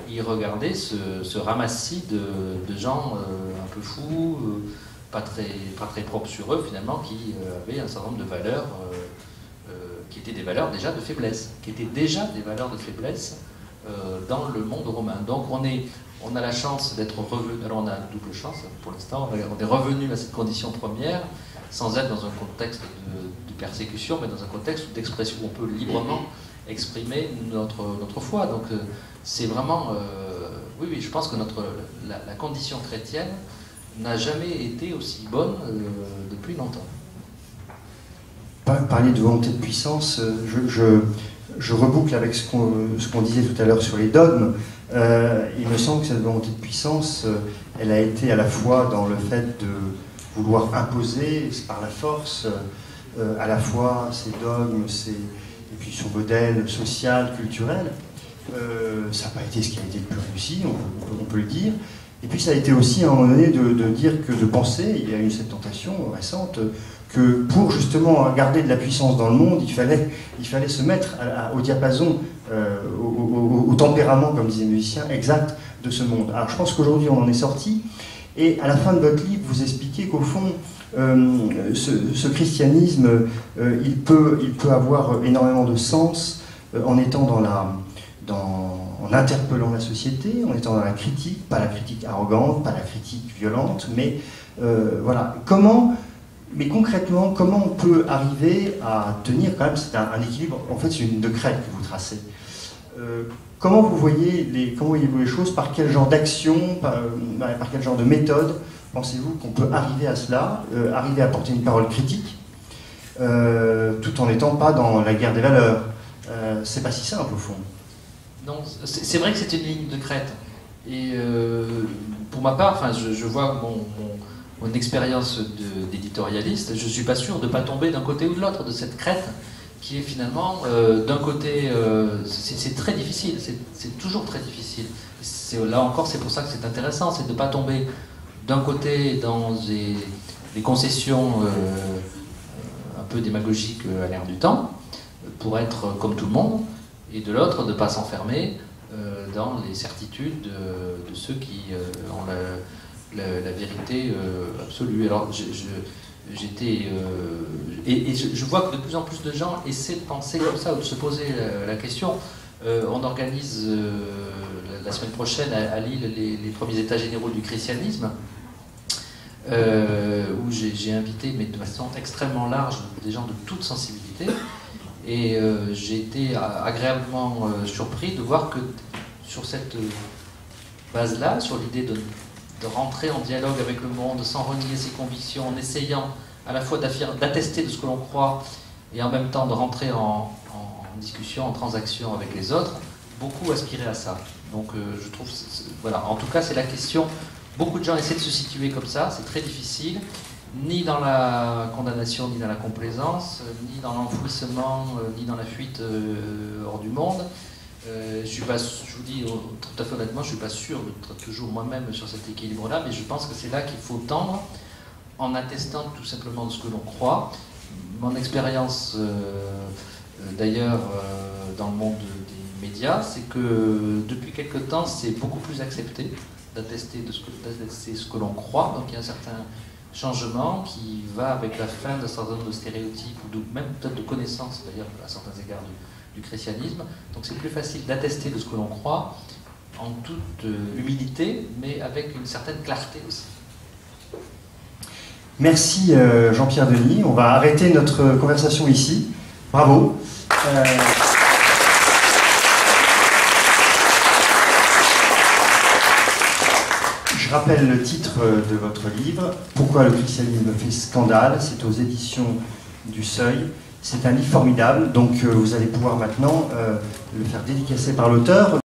ils regardaient ce ramassis de gens un peu fous, pas très propres sur eux finalement, qui avaient un certain nombre de valeurs qui étaient des valeurs déjà de faiblesse, dans le monde romain. Donc on a la chance d'être revenu, alors on a une double chance pour l'instant, on est revenu à cette condition première, sans être dans un contexte de persécution, mais dans un contexte d'expression où on peut librement exprimer notre foi. Donc c'est vraiment, oui, je pense que la condition chrétienne n'a jamais été aussi bonne depuis longtemps. Parler de volonté de puissance, je reboucle avec ce qu'on disait tout à l'heure sur les dogmes. Il me semble que cette volonté de puissance, elle a été à la fois dans le fait de vouloir imposer par la force à la fois ses dogmes, et puis son modèle social, culturel. Ça n'a pas été ce qui a été le plus réussi, on peut le dire. Et puis ça a été aussi à un moment donné de dire que de penser, il y a eu cette tentation récente, que pour justement garder de la puissance dans le monde, il fallait se mettre au diapason, au tempérament, comme disait le musicien, exact de ce monde. Alors je pense qu'aujourd'hui on en est sorti, et à la fin de votre livre, vous expliquez qu'au fond, ce christianisme, il peut avoir énormément de sens en étant en interpellant la société, en étant dans la critique, pas la critique arrogante, pas la critique violente, mais voilà. Mais concrètement, comment on peut arriver à tenir quand même, c'est un équilibre, en fait c'est une ligne de crête que vous tracez. Comment vous voyez les choses, par quel genre d'action, par quel genre de méthode pensez-vous qu'on peut arriver à cela, arriver à porter une parole critique, tout en n'étant pas dans la guerre des valeurs? C'est pas si simple au fond. Non, c'est vrai que c'est une ligne de crête. Et pour ma part, je vois mon expérience d'éditorialiste, je ne suis pas sûr de ne pas tomber d'un côté ou de l'autre de cette crête qui est finalement, d'un côté, c'est très difficile, c'est toujours très difficile. Là encore, c'est pour ça que c'est intéressant, c'est de ne pas tomber d'un côté dans des concessions un peu démagogiques à l'air du temps, pour être comme tout le monde, et de l'autre, de ne pas s'enfermer dans les certitudes de ceux qui ont la vérité absolue. Alors, je vois que de plus en plus de gens essaient de penser comme ça, ou de se poser la question. On organise la semaine prochaine à Lille les premiers états généraux du christianisme, où j'ai invité, mais de façon extrêmement large, des gens de toute sensibilité. Et j'ai été agréablement surpris de voir que sur cette base-là, sur l'idée de rentrer en dialogue avec le monde sans renier ses convictions, en essayant à la fois d'attester de ce que l'on croit et en même temps de rentrer en discussion, en transaction avec les autres, beaucoup aspiraient à ça. Donc je trouve, voilà, en tout cas c'est la question, beaucoup de gens essaient de se situer comme ça, c'est très difficile, ni dans la condamnation, ni dans la complaisance, ni dans l'enfouissement, ni dans la fuite hors du monde. Je vous dis tout à fait honnêtement, je ne suis pas sûr d'être toujours moi-même sur cet équilibre-là, mais je pense que c'est là qu'il faut tendre, en attestant tout simplement de ce que l'on croit. Mon expérience, d'ailleurs, dans le monde des médias, c'est que depuis quelque temps, c'est beaucoup plus accepté d'attester ce que l'on croit. Donc il y a un certain changement qui va avec la fin d'un certain nombre de stéréotypes, ou même peut-être de connaissances, d'ailleurs, à certains égards du christianisme. Donc c'est plus facile d'attester de ce que l'on croit, en toute humilité, mais avec une certaine clarté aussi. Merci Jean-Pierre Denis. On va arrêter notre conversation ici. Bravo. Je rappelle le titre de votre livre, « Pourquoi le christianisme fait scandale ?» C'est aux éditions du Seuil. C'est un livre formidable, donc vous allez pouvoir maintenant le faire dédicacer par l'auteur.